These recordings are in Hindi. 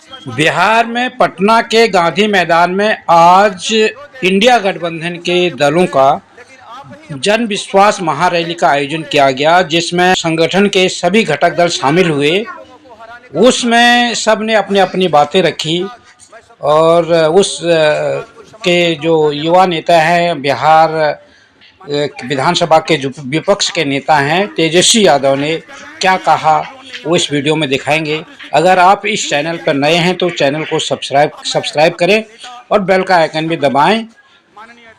बिहार में पटना के गांधी मैदान में आज इंडिया गठबंधन के दलों का जन विश्वास महारैली का आयोजन किया गया, जिसमें संगठन के सभी घटक दल शामिल हुए। उसमें सब ने अपनी अपनी बातें रखी और उस के जो युवा नेता हैं, बिहार विधानसभा के जो विपक्ष के नेता हैं तेजस्वी यादव ने क्या कहा वो इस वीडियो में दिखाएंगे। अगर आप इस चैनल पर नए हैं तो चैनल को सब्सक्राइब करें और बेल का आइकन भी दबाएं।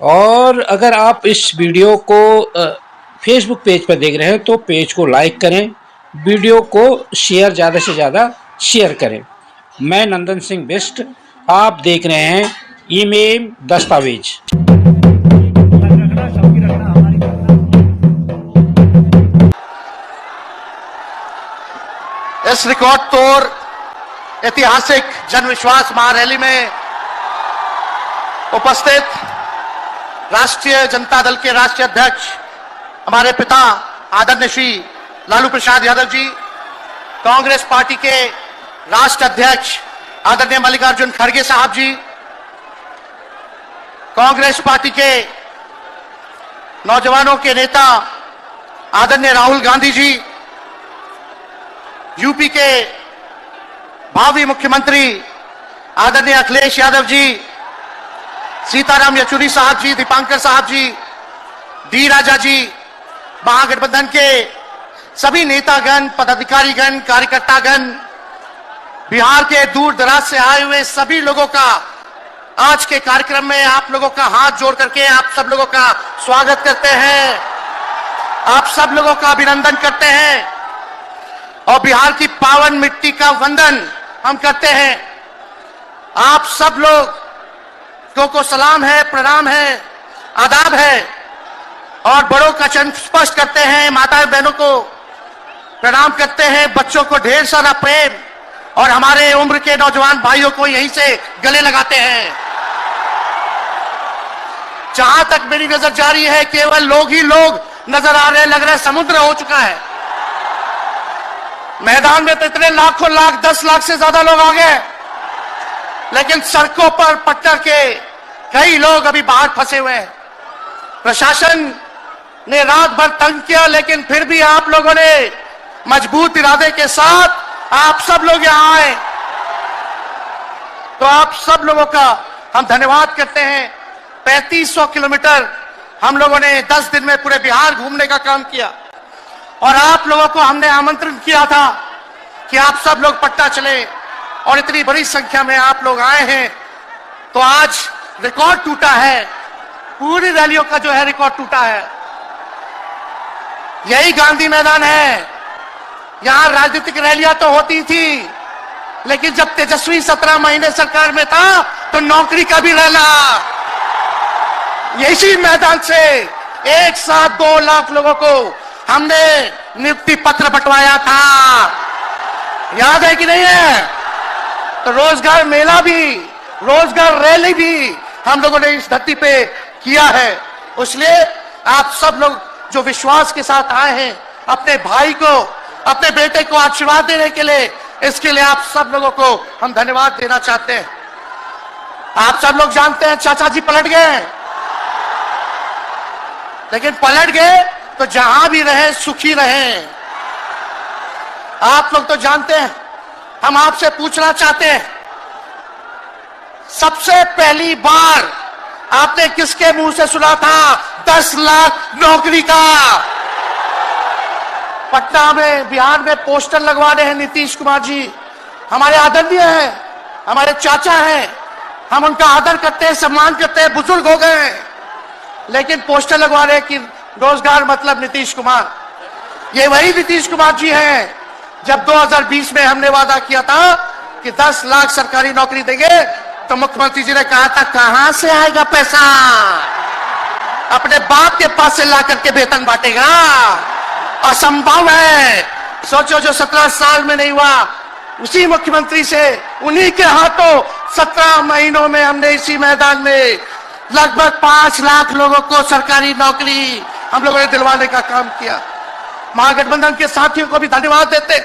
और अगर आप इस वीडियो को फेसबुक पेज पर देख रहे हैं तो पेज को लाइक करें, वीडियो को ज़्यादा से ज़्यादा शेयर करें। मैं नंदन सिंह बिष्ट, आप देख रहे हैं ईमेल दस्तावेज। इस रिकॉर्ड तोड़ ऐतिहासिक जनविश्वास महारैली में उपस्थित राष्ट्रीय जनता दल के राष्ट्रीय अध्यक्ष हमारे पिता आदरणीय श्री लालू प्रसाद यादव जी, कांग्रेस पार्टी के राष्ट्रीय अध्यक्ष आदरणीय मल्लिकार्जुन खड़गे साहब जी, कांग्रेस पार्टी के नौजवानों के नेता आदरणीय राहुल गांधी जी, यूपी के भावी मुख्यमंत्री आदरणीय अखिलेश यादव जी, सीताराम येचुरी साहब जी, दीपांकर साहब जी, डी राजा जी, महागठबंधन के सभी नेतागण, पदाधिकारीगण, कार्यकर्तागण, बिहार के दूर दराज से आए हुए सभी लोगों का आज के कार्यक्रम में आप लोगों का हाथ जोड़ करके आप सब लोगों का स्वागत करते हैं, आप सब लोगों का अभिनंदन करते हैं और बिहार की पावन मिट्टी का वंदन हम करते हैं। आप सब लोग को सलाम है, प्रणाम है, आदाब है और बड़ों का चरण स्पर्श करते हैं, माता बहनों को प्रणाम करते हैं, बच्चों को ढेर सारा प्रेम और हमारे उम्र के नौजवान भाइयों को यहीं से गले लगाते हैं। जहां तक मेरी नजर जा रही है केवल लोग ही लोग नजर आ रहे हैं, लग रहा है समुद्र हो चुका है। मैदान में तो इतने लाखों लाख 10 लाख से ज्यादा लोग आ गए, लेकिन सड़कों पर पटना के कई लोग अभी बाहर फंसे हुए हैं। प्रशासन ने रात भर तंग किया, लेकिन फिर भी आप लोगों ने मजबूत इरादे के साथ आप सब लोग यहां आए, तो आप सब लोगों का हम धन्यवाद करते हैं। 3500 किलोमीटर हम लोगों ने 10 दिन में पूरे बिहार घूमने का काम किया और आप लोगों को हमने आमंत्रण किया था कि आप सब लोग पटना चले और इतनी बड़ी संख्या में आप लोग आए हैं, तो आज रिकॉर्ड टूटा है। पूरी रैलियों का जो है रिकॉर्ड टूटा है। यही गांधी मैदान है, यहां राजनीतिक रैलियां तो होती थी, लेकिन जब तेजस्वी 17 महीने सरकार में था तो नौकरी का भी रहना। इसी मैदान से एक साथ 2 लाख लोगों को हमने नियुक्ति पत्र बंटवाया था, याद है कि नहीं है? तो रोजगार मेला भी, रोजगार रैली भी हम लोगों ने इस धरती पे किया है। इसलिए आप सब लोग जो विश्वास के साथ आए हैं अपने भाई को, अपने बेटे को आशीर्वाद देने के लिए, इसके लिए आप सब लोगों को हम धन्यवाद देना चाहते हैं। आप सब लोग जानते हैं चाचा जी पलट गए, लेकिन पलट गए तो जहां भी रहे सुखी रहे। आप लोग तो जानते हैं, हम आपसे पूछना चाहते हैं, सबसे पहली बार आपने किसके मुंह से सुना था 10 लाख नौकरी का? पटना में, बिहार में पोस्टर लगवा रहे हैं नीतीश कुमार जी, हमारे आदरणीय हैं, हमारे चाचा हैं, हम उनका आदर करते हैं, सम्मान करते हैं, बुजुर्ग हो गए हैं, लेकिन पोस्टर लगवा रहे हैं कि रोजगार मतलब नीतीश कुमार। ये वही नीतीश कुमार जी हैं जब 2020 में हमने वादा किया था कि 10 लाख सरकारी नौकरी देंगे, तो मुख्यमंत्री जी ने कहा था कहां से आएगा पैसा, अपने बाप के पास से ला करके वेतन बांटेगा, असंभव है। सोचो, जो 17 साल में नहीं हुआ उसी मुख्यमंत्री से, उन्हीं के हाथों 17 महीनों में हमने इसी मैदान में लगभग 5 लाख लोगों को सरकारी नौकरी हम लोगों ने दिलवाने का काम किया। महागठबंधन के साथियों को भी धन्यवाद देते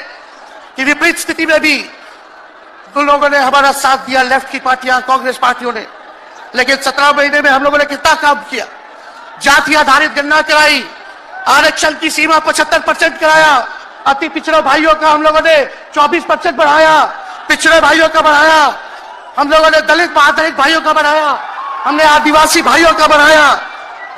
कि विपरीत स्थिति में भी तुम लोगों ने हमारा साथ दिया, लेफ्ट की पार्टियां, कांग्रेस पार्टियों ने। लेकिन 17 महीने में हम लोगों ने कितना काम किया। जाति आधारित गणना कराई, आरक्षण की सीमा 75% कराया, अति पिछड़े भाइयों का हम लोगों ने 24% बढ़ाया, पिछड़े भाइयों का बढ़ाया, हम लोगों ने दलित महादलित भाइयों का बढ़ाया, हमने आदिवासी भाइयों का बढ़ाया।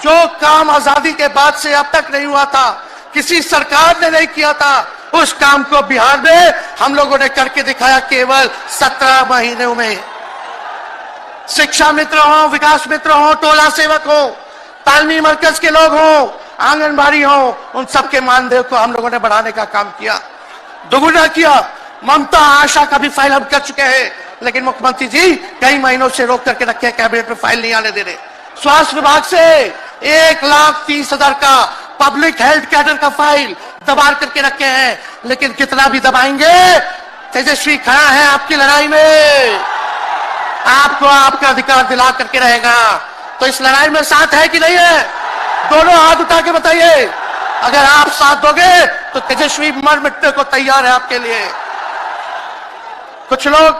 जो काम आजादी के बाद से अब तक नहीं हुआ था, किसी सरकार ने नहीं किया था, उस काम को बिहार में हम लोगों ने करके दिखाया केवल 17 महीनों में। शिक्षा मित्र हो, विकास मित्र हो, टोला सेवक हो, तालमी मरकज के लोग हो, आंगनबाड़ी हो, उन सबके मानदेय को हम लोगों ने बढ़ाने का काम किया, दोगुना किया। ममता आशा का भी फाइल हम कर चुके हैं, लेकिन मुख्यमंत्री जी कई महीनों से रोक करके रखे, कैबिनेट में फाइल नहीं आने दे रहे। स्वास्थ्य विभाग से 1,30,000 का पब्लिक हेल्थ कैडर का फाइल दबा करके रखे हैं, लेकिन कितना भी दबाएंगे, तेजस्वी खड़ा है आपकी लड़ाई में, आपको आपका अधिकार दिला करके रहेगा। तो इस लड़ाई में साथ है कि नहीं है? दोनों हाथ उठा के बताइए। अगर आप साथ दोगे तो तेजस्वी मर मिटने को तैयार है आपके लिए। कुछ लोग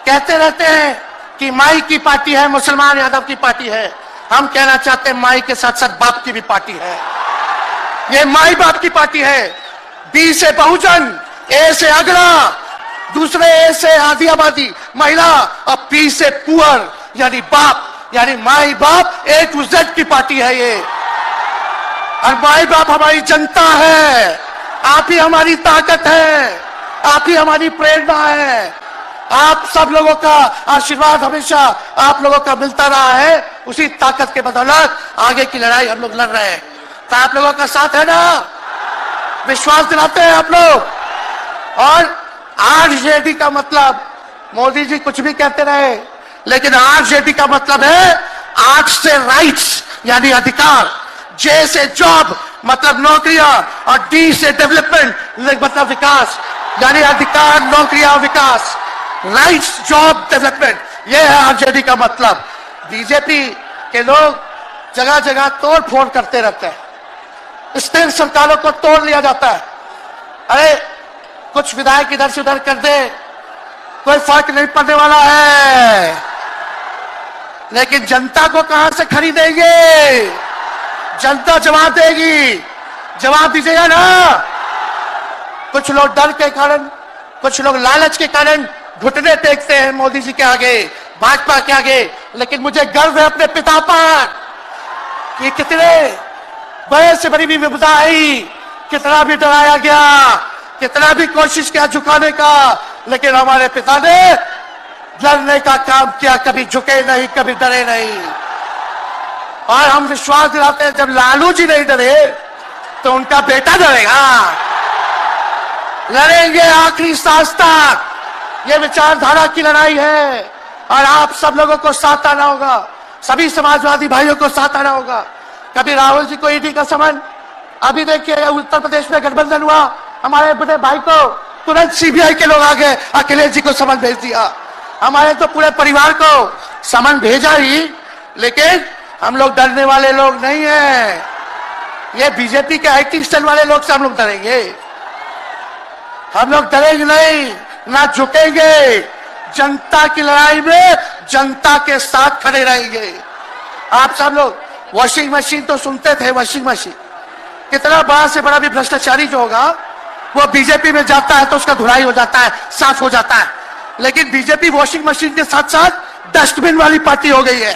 कहते रहते हैं कि माई की पार्टी है, मुसलमान यादव की पार्टी है। हम कहना चाहते हैं माई के साथ साथ बाप की भी पार्टी है। ये माई बाप की पार्टी है। बी से बहुजन, ए से अगला, दूसरे ए से आधी आबादी महिला, और पी से पुअर यानी बाप, यानी माई बाप, ए टू जेड की पार्टी है ये। और माई बाप हमारी जनता है, आप ही हमारी ताकत है, आप ही हमारी प्रेरणा है। आप सब लोगों का आशीर्वाद हमेशा आप लोगों का मिलता रहा है, उसी ताकत के बदौलत आगे की लड़ाई हम लोग लड़ रहे हैं। तो आप लोगों का साथ है ना? विश्वास दिलाते हैं आप लोग। और आरजेडी का मतलब, मोदी जी कुछ भी कहते रहे, लेकिन आरजेडी का मतलब है आर से राइट्स यानी अधिकार, जे से जॉब मतलब नौकरियां, और डी से डेवलपमेंट मतलब विकास, यानी अधिकार, नौकरियां, विकास, राइट्स, जॉब, डेवलपमेंट, यह है आरजेडी का मतलब। बीजेपी के लोग जगह जगह तोड़ फोड़ करते रहते हैं, स्थिर सरकारों को तोड़ लिया जाता है। अरे कुछ विधायक इधर से उधर कर दे, कोई फर्क नहीं पड़ने वाला है, लेकिन जनता को कहां से खरीदेंगे? जनता जवाब देगी, जवाब दीजिएगा ना। कुछ लोग डर के कारण, कुछ लोग लालच के कारण घुटने टेकते हैं मोदी जी के आगे, भाजपा के आगे, लेकिन मुझे गर्व है अपने पिता पर कि कितने बड़े से बड़ी भी विपदा आई, कितना भी डराया गया, कितना भी कोशिश किया झुकाने का, लेकिन हमारे पिता ने लड़ने का काम किया, कभी झुके नहीं, कभी डरे नहीं। और हम विश्वास दिलाते हैं जब लालू जी नहीं डरे तो उनका बेटा डरेगा। लड़ेंगे आखिरी सांस तक, ये विचारधारा की लड़ाई है, और आप सब लोगों को साथ आना होगा, सभी समाजवादी भाइयों को साथ आना होगा। कभी राहुल जी को ईडी का समन, अभी देखिए उत्तर प्रदेश में गठबंधन हुआ, हमारे बड़े भाई को तुरंत सीबीआई के लोग आ गए, अखिलेश जी को समन भेज दिया। हमारे तो पूरे परिवार को समन भेजा ही, लेकिन हम लोग डरने वाले लोग नहीं है। ये बीजेपी के आईटी सेल वाले लोग से हम लोग डरेंगे? हम लोग डरेंगे नहीं, ना झुकेंगे। जनता की लड़ाई में जनता के साथ खड़े रहेंगे। आप सब लोग वॉशिंग मशीन तो सुनते थे, वॉशिंग मशीन कितना बड़ा से बड़ा भी भ्रष्टाचारी जो होगा वो बीजेपी में जाता है तो उसका धुलाई हो जाता है, साफ हो जाता है। लेकिन बीजेपी वॉशिंग मशीन के साथ साथ डस्टबिन वाली पार्टी हो गई है,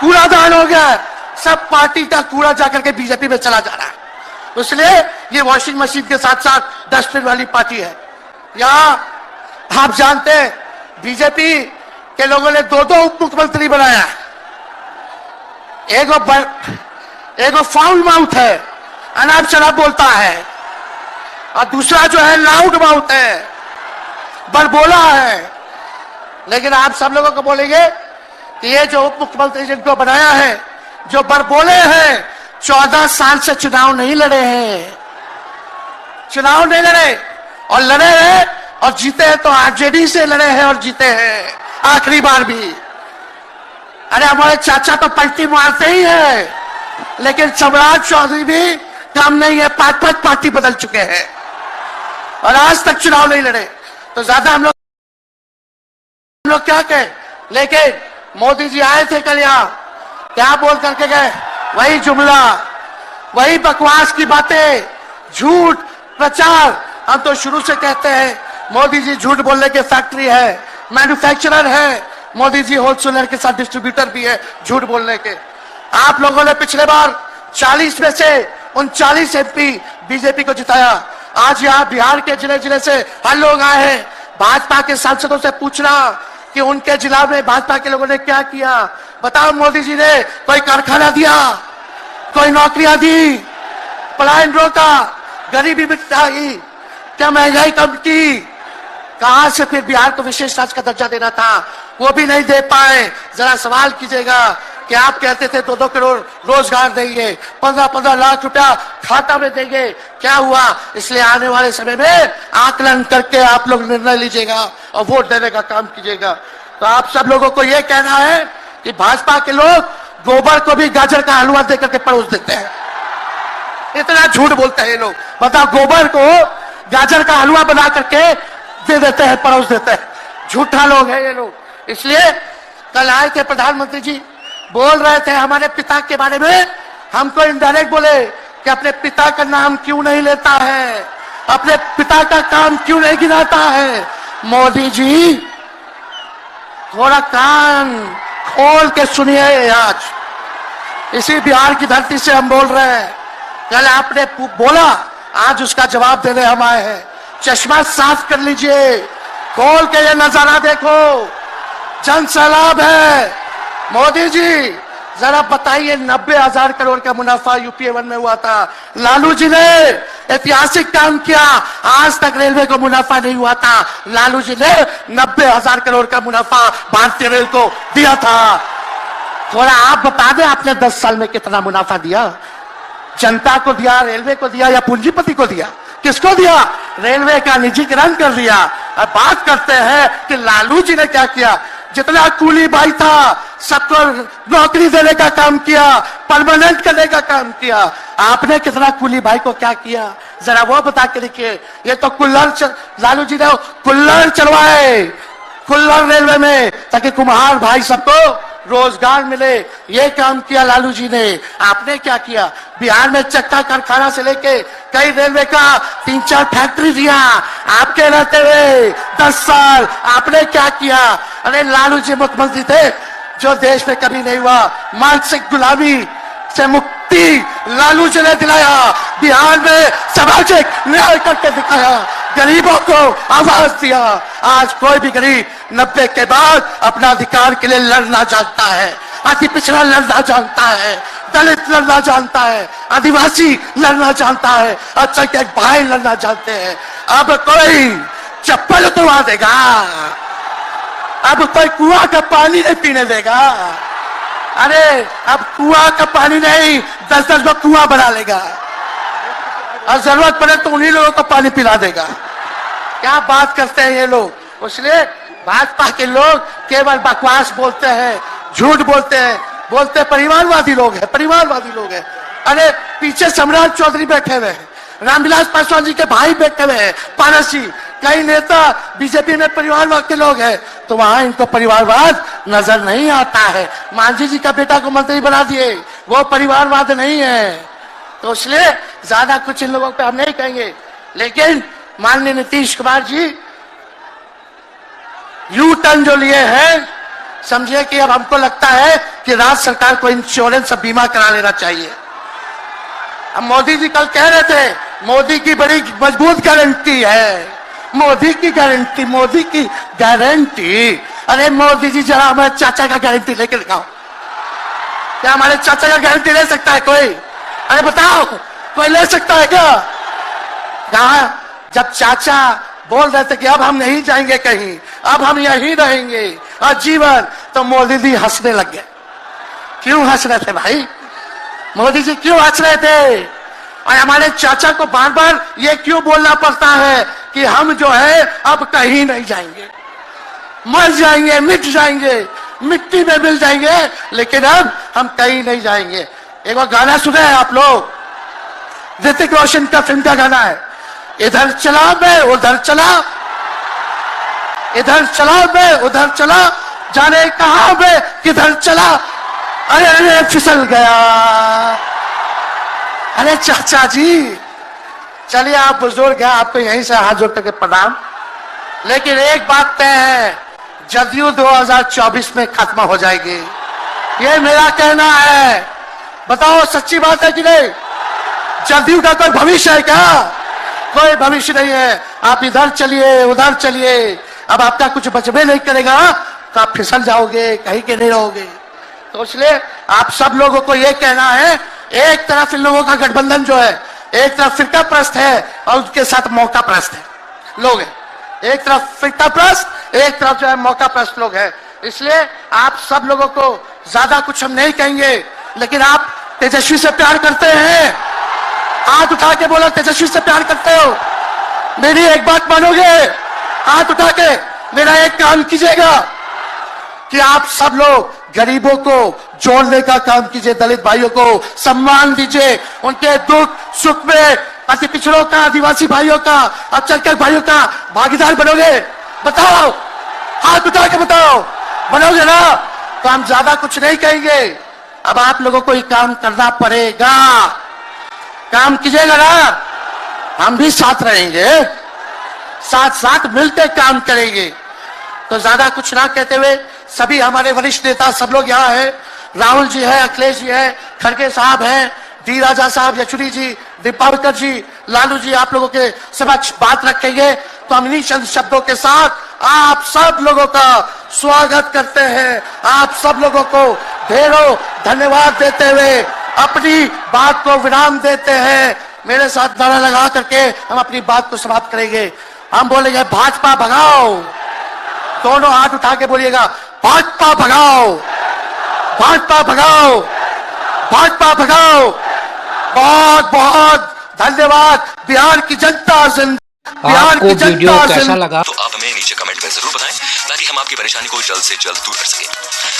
कूड़ादान हो गया है, सब पार्टी का कूड़ा जाकर के बीजेपी में चला जा रहा है। इसलिए ये वॉशिंग मशीन के साथ साथ डस्टबिन वाली पार्टी है। यहां आप जानते हैं बीजेपी के लोगों ने 2 उप मुख्यमंत्री बनाया। एगो फाउल माउथ है, अनाप शनाप बोलता है, और दूसरा जो है लाउड माउथ है, बड़बोला है। लेकिन आप सब लोगों को बोलेंगे कि ये जो उप मुख्यमंत्री जिनको बनाया है, जो बड़बोले हैं, 14 साल से चुनाव नहीं लड़े हैं, चुनाव नहीं लड़े, और लड़े हैं और जीते हैं तो आरजेडी से लड़े हैं और जीते हैं आखिरी बार भी। अरे हमारे चाचा तो पलटी मारते ही है, लेकिन सम्राट चौधरी भी काम नहीं है, 5 पार्टी बदल चुके हैं और आज तक चुनाव नहीं लड़े। तो ज्यादा हम लोग हम लोग क्या कहे, लेकिन मोदी जी आए थे कल यहाँ, क्या बोल करके गए, वही जुमला, वही बकवास की बातें, झूठ प्रचार। हम तो शुरू से कहते हैं मोदी जी झूठ बोलने के फैक्ट्री है, मैन्युफैक्चरर है। मोदी जी होलसेलर के साथ डिस्ट्रीब्यूटर भी है झूठ बोलने के। आप लोगों ने पिछले बार 40 में से 39 MP बीजेपी को जिताया। आज यहाँ बिहार के जिले जिले से हर लोग आए हैं भाजपा के सांसदों से पूछना कि उनके जिला में भाजपा के लोगों ने क्या किया। बताओ, मोदी जी ने कोई कारखाना दिया, कोई नौकरियां दी, पलायन रोका, गरीबी मिटाई, क्या महंगाई कम की? कहां से फिर बिहार को विशेष राज्य का दर्जा देना था, वो भी नहीं दे पाए। जरा सवाल कीजिएगा कि आप कहते थे 2-2 करोड़ रोजगार देंगे, 15-15 लाख रुपया खाता में देंगे, क्या हुआ? इसलिए आने वाले समय में आकलन करके आप लोग निर्णय लीजिएगा और वोट देने का काम कीजिएगा। तो आप सब लोगों को यह कहना है कि भाजपा के लोग गोबर को भी गाजर का हलवा देकर के परोस देते हैं। इतना झूठ बोलते हैं ये लोग। बताओ, गोबर को गाजर का हलवा बना करके दे देते हैं, परोस देते हैं। झूठा लोग हैं ये लोग। इसलिए कल आए थे प्रधानमंत्री जी, बोल रहे थे हमारे पिता के बारे में, हमको इनडायरेक्ट बोले कि अपने पिता का नाम क्यों नहीं लेता है, अपने पिता का काम क्यों नहीं गिनाता है। मोदी जी थोड़ा कान खोल के सुनिए। आज इसी बिहार की धरती से हम बोल रहे हैं, कल आपने बोला, आज उसका जवाब देने हम आए हैं। चश्मा साफ कर लीजिए, खोल के ये नजारा देखो, जन सैलाब है। मोदी जी जरा बताइए, 90,000 करोड़ का मुनाफा UPA 1 में हुआ था, लालू जी ने ऐतिहासिक काम किया। आज तक रेलवे को मुनाफा नहीं हुआ था, लालू जी ने 90,000 करोड़ का मुनाफा भारतीय रेल को दिया था। थोड़ा आप बता दें, आपने 10 साल में कितना मुनाफा दिया? जनता को दिया, रेलवे को दिया, या पूंजीपति को दिया? किसको दिया? रेलवे का निजीकरण कर दिया। अब बात करते हैं कि लालू जी ने क्या किया। जितना कूली भाई था सबको नौकरी देने का काम किया, परमानेंट करने का काम किया। आपने कितना कूली भाई को क्या किया, जरा वो बता के देखिए। ये तो लालू जी ने कुल्लर चलवाए, कुल्लर रेलवे में, ताकि कुम्हार भाई सबको रोजगार मिले। ये काम किया लालू जी ने। आपने क्या किया? बिहार में चक्का कारखाना से लेके कई रेलवे का 3-4 फैक्ट्री दिया। आपके रहते हुए 10 साल आपने क्या किया? अरे लालू जी मुख्यमंत्री थे जो देश में कभी नहीं हुआ। मानसिक गुलामी से मुक्ति लालू जी ने दिलाया, बिहार में सामाजिक न्याय करके दिखाया, गरीबों को आवाज दिया। आज कोई भी गरीब 90 के बाद अपना अधिकार के लिए लड़ना जानता है, अति पिछड़ा लड़ना जानता है, दलित लड़ना जानता है, आदिवासी लड़ना जानता है, अच्छा के भाई लड़ना जानते हैं। अब कोई चप्पल उतरवा देगा, अब कोई कुआं का पानी नहीं पीने देगा। अरे अब कुआं का पानी नहीं, 10-10 को कुआं बना लेगा और जरूरत पड़े तो उन्हीं लोगों को पानी पिला देगा। क्या बात करते हैं ये लोग। इसलिए भाजपा के लोग केवल बकवास बोलते हैं, झूठ बोलते हैं, बोलते परिवारवादी लोग हैं, परिवारवादी लोग हैं। अरे पीछे सम्राट चौधरी बैठे हुए हैं, रामविलास पासवान जी के भाई बैठे हुए हैं, पारस जी, कई नेता बीजेपी में परिवारवाद के लोग हैं, तो वहां इनको परिवारवाद नजर नहीं आता है। मांझी जी का बेटा को मंत्री बना दिए, वो परिवारवाद नहीं है। तो इसलिए ज्यादा कुछ इन लोगों पे हम नहीं कहेंगे। लेकिन माननीय नीतीश कुमार जी यू टर्न जो लिए हैं, समझिए कि अब हमको लगता है कि राज्य सरकार को इंश्योरेंस और बीमा करा लेना चाहिए। अब मोदी जी कल कह रहे थे मोदी की बड़ी मजबूत गारंटी है, मोदी की गारंटी, मोदी की गारंटी। अरे मोदी जी जरा हमारे चाचा का गारंटी लेके दिखाओ। क्या हमारे चाचा का गारंटी ले सकता है कोई? अरे बताओ, कोई ले सकता है क्या? कहा जब चाचा बोल रहे थे कि अब हम नहीं जाएंगे कहीं, अब हम यहीं रहेंगे आजीवन, तो मोदी जी हंसने लग गए। क्यों हंस रहे थे भाई? मोदी जी क्यों हंस रहे थे? और हमारे चाचा को बार बार ये क्यों बोलना पड़ता है कि हम जो है अब कहीं नहीं जाएंगे, मर जाएंगे, मिट जाएंगे, मिट्टी में मिल जाएंगे, लेकिन अब हम कहीं नहीं जाएंगे। एक बार गाना सुने हैं आप लोग, ऋतिक रोशन का फिल्म का गाना है, इधर चला मैं उधर चला, इधर चला मैं उधर चला, जाने कहां मैं किधर चला, अरे अरे फिसल गया। अरे चाचा जी चलिए, आप बुजुर्ग हैं, आपको यहीं से हाथ जोड़ करके प्रणाम। लेकिन एक बात तय है, जदयू 2024 में खत्म हो जाएगी, ये मेरा कहना है। बताओ सच्ची बात है कि नहीं? जदयू का कोई भविष्य है क्या? कोई भविष्य नहीं है। आप इधर चलिए उधर चलिए, अब आपका कुछ बचबे नहीं करेगा तो आप फिसल जाओगे, कहीं के नहीं रहोगे। तो इसलिए आप सब लोगों को यह कहना है, एक तरफ इन लोगों का गठबंधन जो है, एक तरफ फिरका प्रस्त है और उसके साथ मौका प्रस्त है लोग हैं। एक तरफ फिरका प्रस्त, एक तरफ जो है मौका प्रस्त लोग हैं। इसलिए आप सब लोगों को ज्यादा कुछ हम नहीं कहेंगे, लेकिन आप तेजस्वी से प्यार करते हैं, हाथ उठा के बोलो तेजस्वी से प्यार करते हो। मेरी एक बात मानोगे? हाथ उठा के मेरा एक काम कीजिएगा कि आप सब लोग गरीबों को जोड़ने का काम कीजिए, दलित भाइयों को सम्मान दीजिए, उनके दुख सुख में अति पिछड़ों का, आदिवासी भाइयों का, अल्पसंख्यक भाइयों का भागीदार बनोगे? बताओ, हाथ उठा के बताओ, बनोगे ना? तो हम ज्यादा कुछ नहीं कहेंगे। अब आप लोगों को ये काम करना पड़ेगा, काम कीजिएगा ना, हम भी साथ रहेंगे, साथ साथ मिलकर काम करेंगे। तो ज्यादा कुछ ना कहते हुए सभी हमारे वरिष्ठ नेता सब लोग यहाँ हैं, राहुल जी है, अखिलेश जी है, खड़गे साहब हैं, डी राजा साहब, येचुरी जी, दीपावकर जी, लालू जी आप लोगों के समक्ष बात रखेंगे। तो हम इन्हीं चंद शब्दों के साथ आप सब लोगों का स्वागत करते हैं, आप सब लोगों को ढेरों धन्यवाद देते हुए अपनी बात को विराम देते हैं। मेरे साथ नारा लगा करके हम अपनी बात को समाप्त करेंगे। हम बोलेंगे भाजपा भगाओ, दोनों हाथ उठा के बोलिएगा भाजपा भगाओ, भाजपा भगाओ, भाजपा भगाओ। बहुत बहुत धन्यवाद। बिहार की जनता आपको वीडियो कैसा लगा? तो आप हमें नीचे कमेंट में जरूर बताएं, ताकि हम आपकी परेशानी को जल्द से जल्द दूर कर सकें।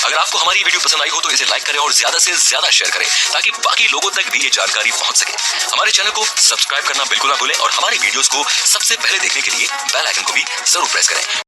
अगर आपको हमारी वीडियो पसंद आई हो तो इसे लाइक करें और ज्यादा से ज्यादा शेयर करें, ताकि बाकी लोगों तक भी ये जानकारी पहुंच सके। हमारे चैनल को सब्सक्राइब करना बिल्कुल ना भूलें और हमारी वीडियोस को सबसे पहले देखने के लिए बेल आइकन को भी जरूर प्रेस करें।